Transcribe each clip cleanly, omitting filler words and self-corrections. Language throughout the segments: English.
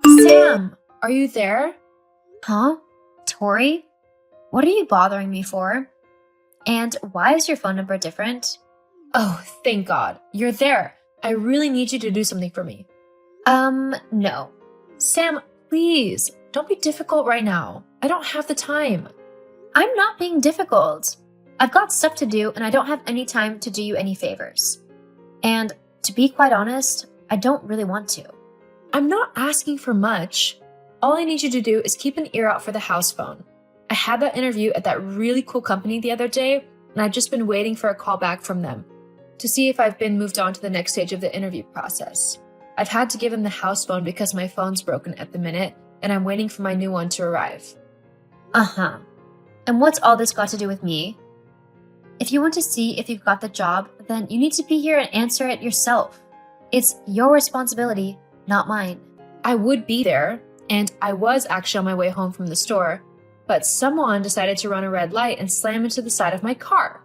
Sam, are you there? Huh? Tori? What are you bothering me for? And why is your phone number different? Oh, thank God. You're there. I really need you to do something for me. No. Sam, please, don't be difficult right now. I don't have the time. I'm not being difficult. I've got stuff to do and I don't have any time to do you any favors. And to be quite honest, I don't really want to. I'm not asking for much. All I need you to do is keep an ear out for the house phone. I had that interview at that really cool company the other day, and I've just been waiting for a call back from them to see if I've been moved on to the next stage of the interview process. I've had to give them the house phone because my phone's broken at the minute, and I'm waiting for my new one to arrive. Uh-huh. And what's all this got to do with me? If you want to see if you've got the job, then you need to be here and answer it yourself. It's your responsibility, not mine. I would be there, and I was actually on my way home from the store, but someone decided to run a red light and slam into the side of my car.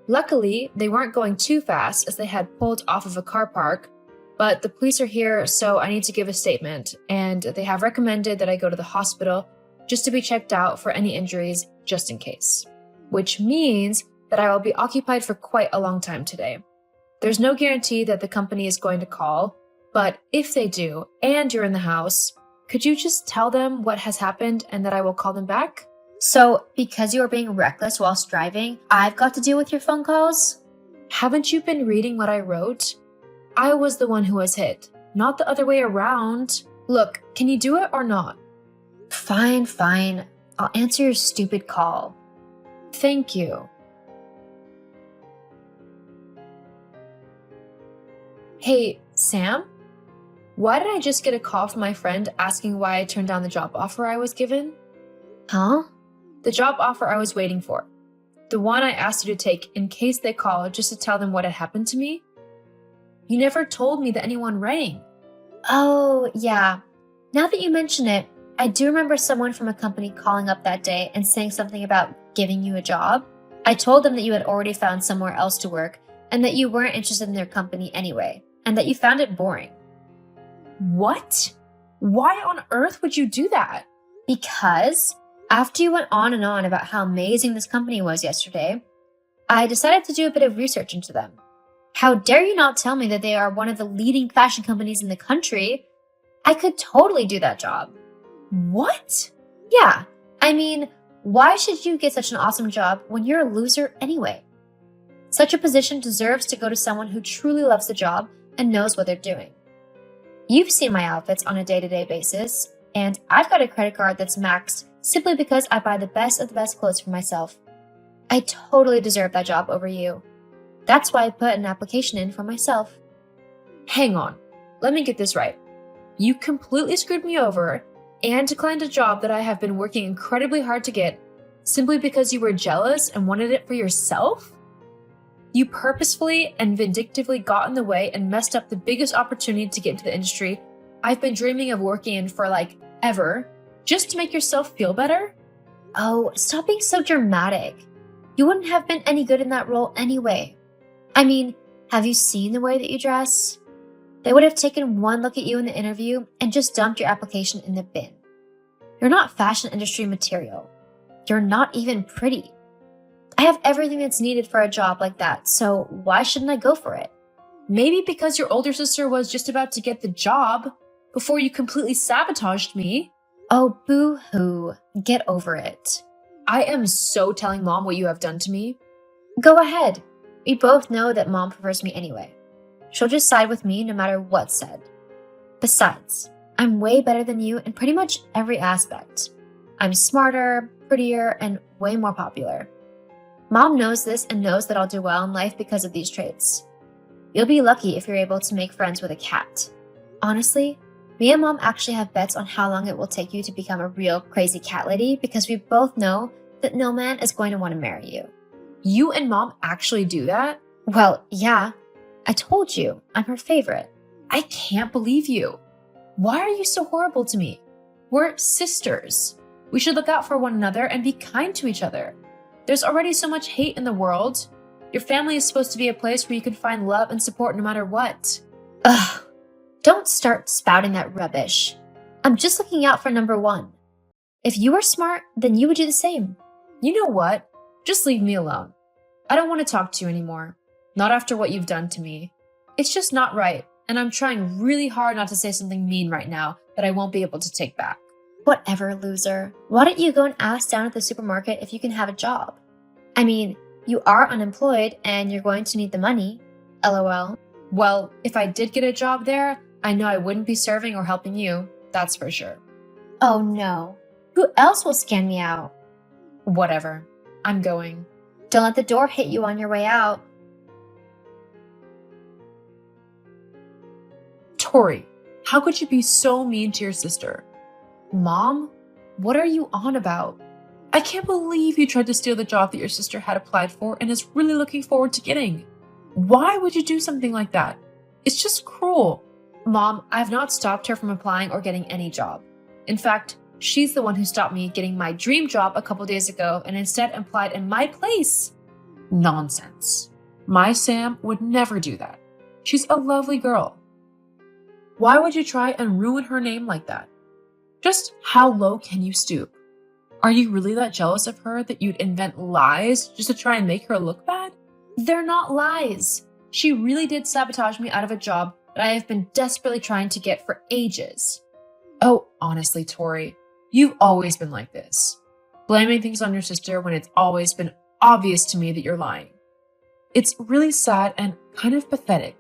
Luckily, they weren't going too fast as they had pulled off of a car park, but the police are here, so I need to give a statement, and they have recommended that I go to the hospital just to be checked out for any injuries, just in case. Which means that I will be occupied for quite a long time today. There's no guarantee that the company is going to call, but if they do, and you're in the house, could you just tell them what has happened and that I will call them back? So, because you were being reckless whilst driving, I've got to deal with your phone calls? Haven't you been reading what I wrote? I was the one who was hit, not the other way around. Look, can you do it or not? Fine. I'll answer your stupid call. Thank you. Hey, Sam? Why did I just get a call from my friend asking why I turned down the job offer I was given? Huh? The job offer I was waiting for. The one I asked you to take in case they call just to tell them what had happened to me. You never told me that anyone rang. Oh, yeah. Now that you mention it, I do remember someone from a company calling up that day and saying something about giving you a job. I told them that you had already found somewhere else to work and that you weren't interested in their company anyway, and that you found it boring. What? Why on earth would you do that? Because after you went on and on about how amazing this company was yesterday, I decided to do a bit of research into them. How dare you not tell me that they are one of the leading fashion companies in the country? I could totally do that job. What? Yeah, I mean, why should you get such an awesome job when you're a loser anyway? Such a position deserves to go to someone who truly loves the job and knows what they're doing. You've seen my outfits on a day-to-day basis, and I've got a credit card that's maxed simply because I buy the best of the best clothes for myself. I totally deserve that job over you. That's why I put an application in for myself. Hang on, let me get this right. You completely screwed me over and declined a job that I have been working incredibly hard to get simply because you were jealous and wanted it for yourself? You purposefully and vindictively got in the way and messed up the biggest opportunity to get into the industry I've been dreaming of working in for ever, just to make yourself feel better? Oh, stop being so dramatic. You wouldn't have been any good in that role anyway. I mean, have you seen the way that you dress? They would have taken one look at you in the interview and just dumped your application in the bin. You're not fashion industry material. You're not even pretty. I have everything that's needed for a job like that, so why shouldn't I go for it? Maybe because your older sister was just about to get the job before you completely sabotaged me. Oh, boo-hoo. Get over it. I am so telling Mom what you have done to me. Go ahead. We both know that Mom prefers me anyway. She'll just side with me no matter what's said. Besides, I'm way better than you in pretty much every aspect. I'm smarter, prettier, and way more popular. Mom knows this and knows that I'll do well in life because of these traits. You'll be lucky if you're able to make friends with a cat. Honestly, me and Mom actually have bets on how long it will take you to become a real crazy cat lady because we both know that no man is going to want to marry you. You and Mom actually do that? Well, yeah. I told you, I'm her favorite. I can't believe you. Why are you so horrible to me? We're sisters. We should look out for one another and be kind to each other. There's already so much hate in the world. Your family is supposed to be a place where you can find love and support no matter what. Ugh, don't start spouting that rubbish. I'm just looking out for number one. If you were smart, then you would do the same. You know what? Just leave me alone. I don't want to talk to you anymore. Not after what you've done to me. It's just not right, and I'm trying really hard not to say something mean right now that I won't be able to take back. Whatever, loser. Why don't you go and ask down at the supermarket if you can have a job? I mean, you are unemployed and you're going to need the money. LOL. Well, if I did get a job there, I know I wouldn't be serving or helping you. That's for sure. Oh no. Who else will scan me out? Whatever. I'm going. Don't let the door hit you on your way out. Tori, how could you be so mean to your sister? Mom, what are you on about? I can't believe you tried to steal the job that your sister had applied for and is really looking forward to getting. Why would you do something like that? It's just cruel. Mom, I've not stopped her from applying or getting any job. In fact, she's the one who stopped me getting my dream job a couple days ago and instead applied in my place. Nonsense. My Sam would never do that. She's a lovely girl. Why would you try and ruin her name like that? Just how low can you stoop? Are you really that jealous of her that you'd invent lies just to try and make her look bad? They're not lies. She really did sabotage me out of a job that I have been desperately trying to get for ages. Oh, honestly, Tori, you've always been like this. Blaming things on your sister when it's always been obvious to me that you're lying. It's really sad and kind of pathetic.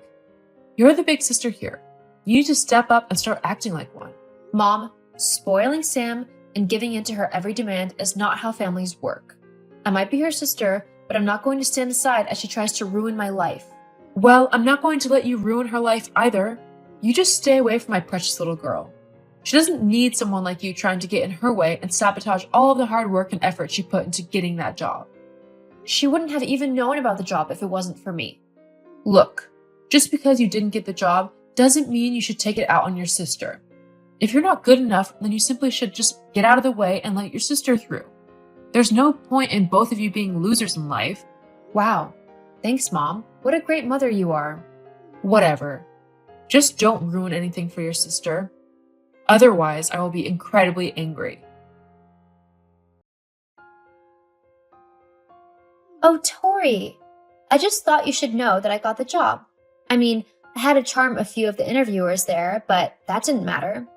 You're the big sister here. You need to step up and start acting like one. Mom, spoiling Sam and giving in to her every demand is not how families work. I might be her sister, but I'm not going to stand aside as she tries to ruin my life. Well, I'm not going to let you ruin her life either. You just stay away from my precious little girl. She doesn't need someone like you trying to get in her way and sabotage all of the hard work and effort she put into getting that job. She wouldn't have even known about the job if it wasn't for me. Look, just because you didn't get the job doesn't mean you should take it out on your sister. If you're not good enough, then you simply should just get out of the way and let your sister through. There's no point in both of you being losers in life. Wow. Thanks, Mom. What a great mother you are. Whatever. Just don't ruin anything for your sister. Otherwise, I will be incredibly angry. Oh, Tori. I just thought you should know that I got the job. I mean, I had to charm a few of the interviewers there, but that didn't matter.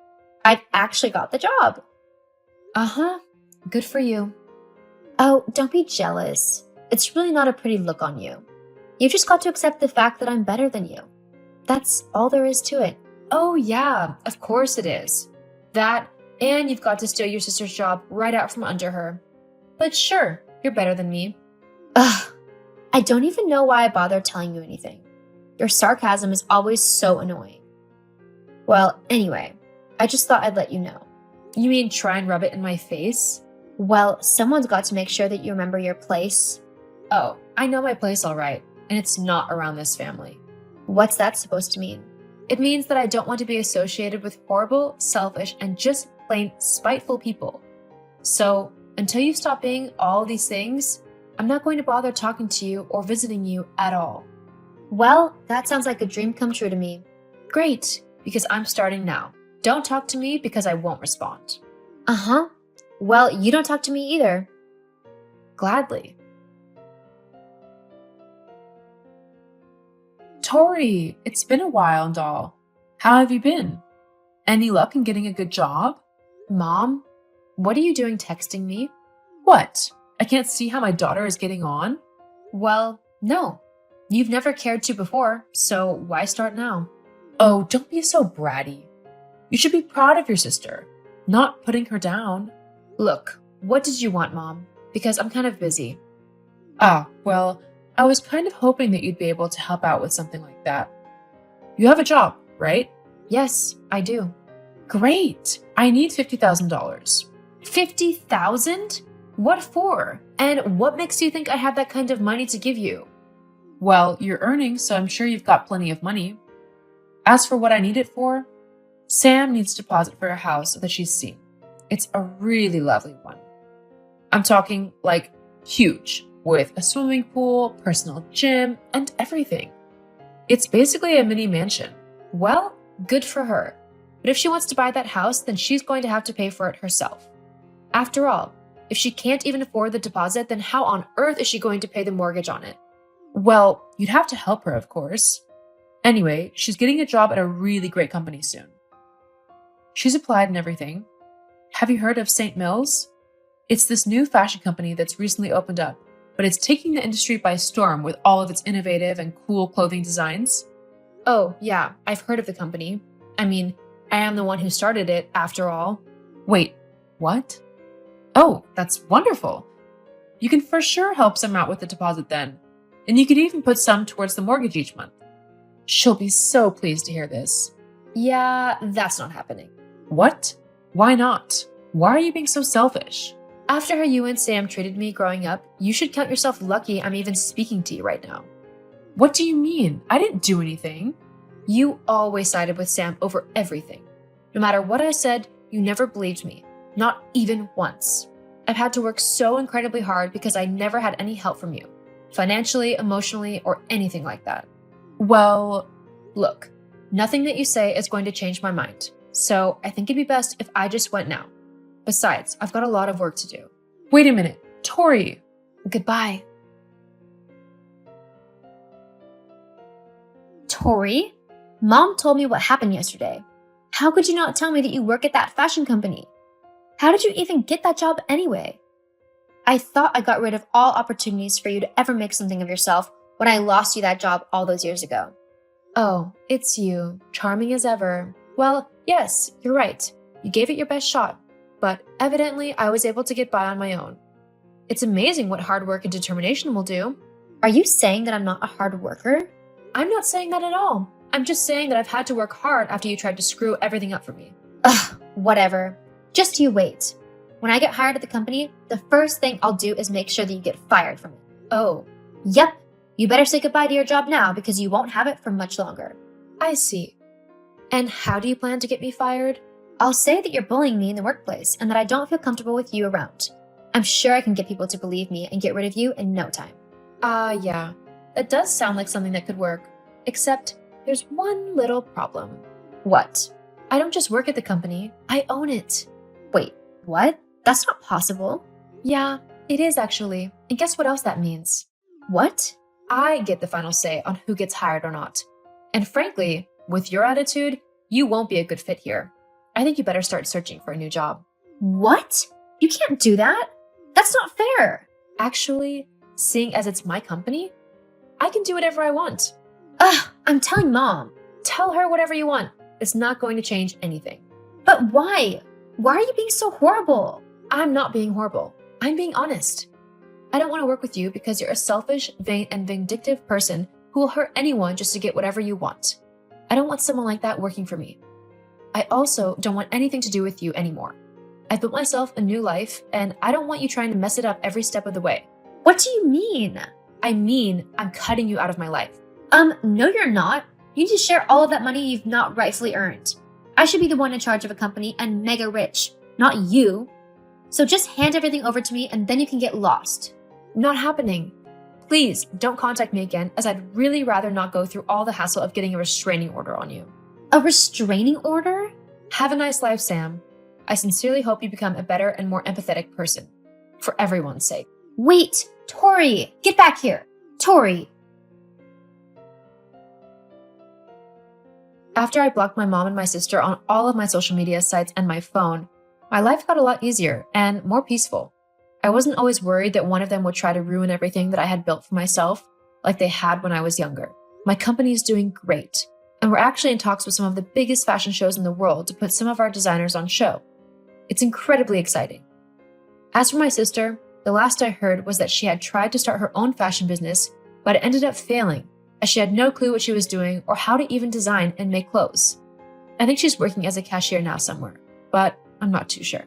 I actually got the job. Uh-huh. Good for you. Oh, don't be jealous. It's really not a pretty look on you. You've just got to accept the fact that I'm better than you. That's all there is to it. Oh, yeah. Of course it is. That, and you've got to steal your sister's job right out from under her. But sure, you're better than me. Ugh. I don't even know why I bothered telling you anything. Your sarcasm is always so annoying. Well, anyway, I just thought I'd let you know. You mean try and rub it in my face? Well, someone's got to make sure that you remember your place. Oh, I know my place all right, and it's not around this family. What's that supposed to mean? It means that I don't want to be associated with horrible, selfish, and just plain spiteful people. So, until you stop being all these things, I'm not going to bother talking to you or visiting you at all. Well, that sounds like a dream come true to me. Great, because I'm starting now. Don't talk to me because I won't respond. Uh-huh. Well, you don't talk to me either. Gladly. Tori, it's been a while and all. How have you been? Any luck in getting a good job? Mom, what are you doing texting me? What? I can't see how my daughter is getting on? Well, no. You've never cared to before, so why start now? Oh, don't be so bratty. You should be proud of your sister, not putting her down. Look, what did you want, Mom? Because I'm kind of busy. Ah, well, I was kind of hoping that you'd be able to help out with something like that. You have a job, right? Yes, I do. Great. I need $50,000. $50,000? What for? And what makes you think I have that kind of money to give you? Well, you're earning, so I'm sure you've got plenty of money. As for what I need it for, Sam needs a deposit for a house that she's seen. It's a really lovely one. I'm talking like huge, with a swimming pool, personal gym, and everything. It's basically a mini mansion. Well, good for her. But if she wants to buy that house, then she's going to have to pay for it herself. After all, if she can't even afford the deposit, then how on earth is she going to pay the mortgage on it? Well, you'd have to help her, of course. Anyway, she's getting a job at a really great company soon. She's applied and everything. Have you heard of St. Mills? It's this new fashion company that's recently opened up, but it's taking the industry by storm with all of its innovative and cool clothing designs. Oh, yeah, I've heard of the company. I mean, I am the one who started it, after all. Wait, what? Oh, that's wonderful. You can for sure help some out with the deposit then, and you could even put some towards the mortgage each month. She'll be so pleased to hear this. Yeah, that's not happening. What? Why not? Why are you being so selfish? After how you and Sam treated me growing up, you should count yourself lucky I'm even speaking to you right now. What do you mean? I didn't do anything. You always sided with Sam over everything. No matter what I said, you never believed me. Not even once. I've had to work so incredibly hard because I never had any help from you. Financially, emotionally, or anything like that. Well, look, nothing that you say is going to change my mind. So I think it'd be best if I just went now. Besides, I've got a lot of work to do. Wait a minute, Tori. Goodbye. Tori? Mom told me what happened yesterday. How could you not tell me that you work at that fashion company? How did you even get that job anyway? I thought I got rid of all opportunities for you to ever make something of yourself when I lost you that job all those years ago. Oh, it's you. Charming as ever. Well, yes, you're right. You gave it your best shot. But evidently, I was able to get by on my own. It's amazing what hard work and determination will do. Are you saying that I'm not a hard worker? I'm not saying that at all. I'm just saying that I've had to work hard after you tried to screw everything up for me. Ugh, whatever. Just you wait. When I get hired at the company, the first thing I'll do is make sure that you get fired from it. Oh. Yep. You better say goodbye to your job now because you won't have it for much longer. I see. And how do you plan to get me fired? I'll say that you're bullying me in the workplace and that I don't feel comfortable with you around. I'm sure I can get people to believe me and get rid of you in no time. Yeah. That does sound like something that could work. Except, there's one little problem. What? I don't just work at the company, I own it. Wait, what? That's not possible. Yeah, it is actually. And guess what else that means? What? I get the final say on who gets hired or not. And frankly, with your attitude, you won't be a good fit here. I think you better start searching for a new job. What? You can't do that. That's not fair. Actually, seeing as it's my company, I can do whatever I want. I'm telling Mom. Tell her whatever you want. It's not going to change anything. But why? Why are you being so horrible? I'm not being horrible. I'm being honest. I don't want to work with you because you're a selfish, vain, and vindictive person who will hurt anyone just to get whatever you want. I don't want someone like that working for me. I also don't want anything to do with you anymore. I've built myself a new life, and I don't want you trying to mess it up every step of the way. What do you mean? I mean, I'm cutting you out of my life. No, you're not. You need to share all of that money you've not rightfully earned. I should be the one in charge of a company and mega rich, not you. So just hand everything over to me and then you can get lost. Not happening. Please don't contact me again, as I'd really rather not go through all the hassle of getting a restraining order on you. A restraining order? Have a nice life, Sam. I sincerely hope you become a better and more empathetic person. For everyone's sake. Wait, Tori, get back here. Tori. After I blocked my mom and my sister on all of my social media sites and my phone, my life got a lot easier and more peaceful. I wasn't always worried that one of them would try to ruin everything that I had built for myself, like they had when I was younger. My company is doing great, and we're actually in talks with some of the biggest fashion shows in the world to put some of our designers on show. It's incredibly exciting. As for my sister, the last I heard was that she had tried to start her own fashion business, but it ended up failing, as she had no clue what she was doing or how to even design and make clothes. I think she's working as a cashier now somewhere, but I'm not too sure.